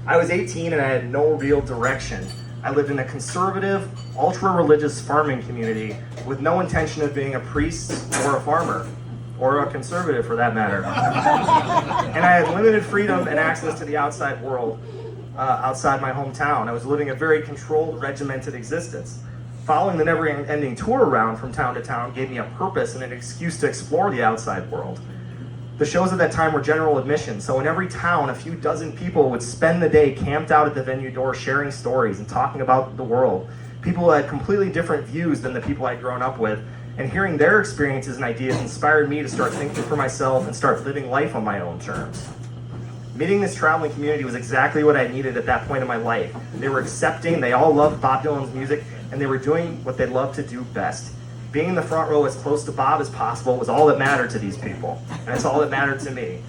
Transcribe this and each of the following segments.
I was 18 and I had no real direction. I lived in a conservative, ultra-religious farming community with no intention of being a priest or a farmer, or a conservative for that matter. And I had limited freedom and access to the outside world, outside my hometown. I was living a very controlled, regimented existence. Following the never-ending tour around from town to town gave me a purpose and an excuse to explore the outside world. The shows at that time were general admission, so in every town, a few dozen people would spend the day camped out at the venue door sharing stories and talking about the world. People who had completely different views than the people I'd grown up with, and hearing their experiences and ideas inspired me to start thinking for myself and start living life on my own terms. Meeting this traveling community was exactly what I needed at that point in my life. They were accepting, they all loved Bob Dylan's music, and they were doing what they loved to do best. Being in the front row as close to Bob as possible was all that mattered to these people, and it's all that mattered to me.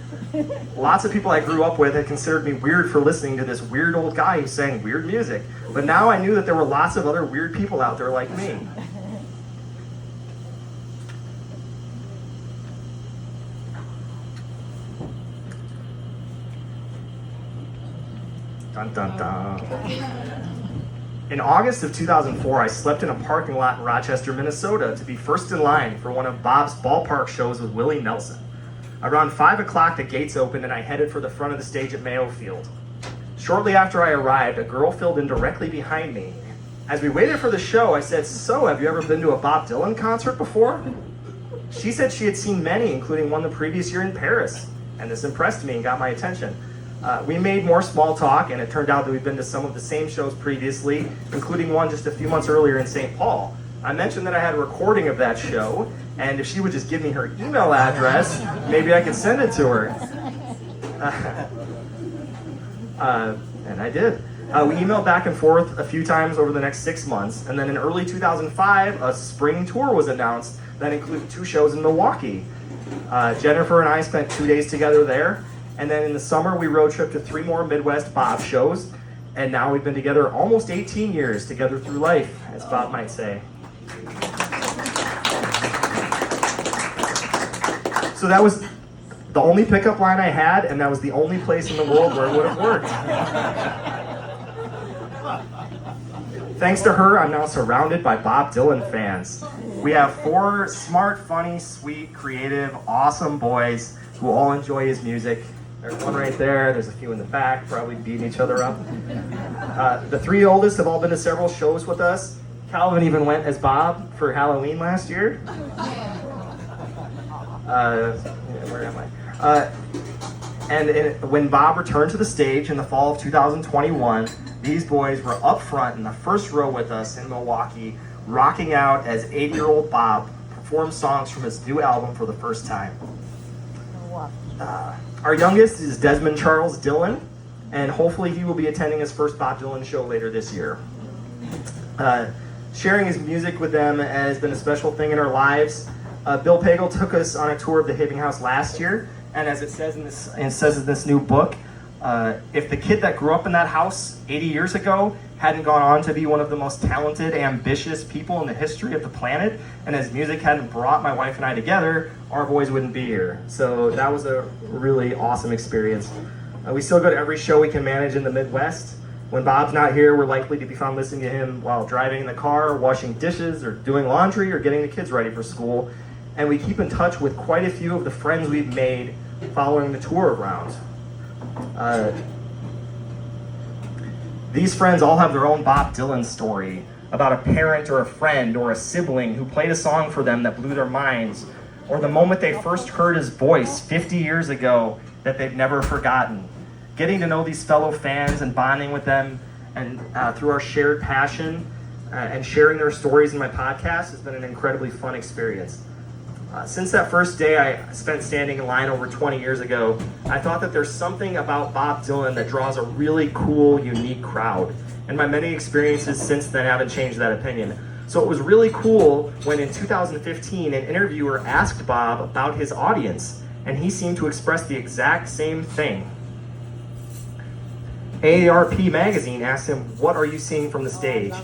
Lots of people I grew up with had considered me weird for listening to this weird old guy who sang weird music, but now I knew that there were lots of other weird people out there like me. Dun, dun, dun. In August of 2004, I slept in a parking lot in Rochester, Minnesota to be first in line for one of Bob's ballpark shows with Willie Nelson. Around 5 o'clock, the gates opened and I headed for the front of the stage at Mayo Field. Shortly after I arrived, a girl filled in directly behind me. As we waited for the show, I said, "So, have you ever been to a Bob Dylan concert before?" She said she had seen many, including one the previous year in Paris, and this impressed me and got my attention. We made more small talk, and it turned out that we'd been to some of the same shows previously, including one just a few months earlier in St. Paul. I mentioned that I had a recording of that show, and if she would just give me her email address, maybe I could send it to her. And I did. We emailed back and forth a few times over the next 6 months, and then in early 2005, a spring tour was announced that included 2 shows in Milwaukee. Jennifer and I spent 2 days together there. And then in the summer, we road tripped to 3 more Midwest Bob shows. And now we've been together almost 18 years, together through life, as Bob might say. So that was the only pickup line I had, and that was the only place in the world where it would have worked. Thanks to her, I'm now surrounded by Bob Dylan fans. We have 4 smart, funny, sweet, creative, awesome boys who all enjoy his music. There's one right there, there's a few in the back, probably beating each other up. The 3 oldest have all been to several shows with us. Calvin even went as Bob for Halloween last year. Where am I? When Bob returned to the stage in the fall of 2021, these boys were up front in the first row with us in Milwaukee, rocking out as 8-year-old Bob performed songs from his new album for the first time. Our youngest is Desmond Charles Dylan, and hopefully he will be attending his first Bob Dylan show later this year. Sharing his music with them has been a special thing in our lives. Bill Pagel took us on a tour of the Hibbing House last year, and as it says in this new book, if the kid that grew up in that house 80 years ago hadn't gone on to be one of the most talented, ambitious people in the history of the planet, and his music hadn't brought my wife and I together, our boys wouldn't be here. So that was a really awesome experience. We still go to every show we can manage in the Midwest. When Bob's not here, we're likely to be found listening to him while driving in the car, washing dishes, or doing laundry, or getting the kids ready for school. And we keep in touch with quite a few of the friends we've made following the tour around. These friends all have their own Bob Dylan story about a parent or a friend or a sibling who played a song for them that blew their minds, or the moment they first heard his voice 50 years ago that they've never forgotten. Getting to know these fellow fans and bonding with them and through our shared passion and sharing their stories in my podcast has been an incredibly fun experience. Since that first day I spent standing in line over 20 years ago, I thought that there's something about Bob Dylan that draws a really cool, unique crowd. And my many experiences since then haven't changed that opinion. So it was really cool when in 2015 an interviewer asked Bob about his audience, and he seemed to express the exact same thing. AARP magazine asked him, "What are you seeing from the stage?"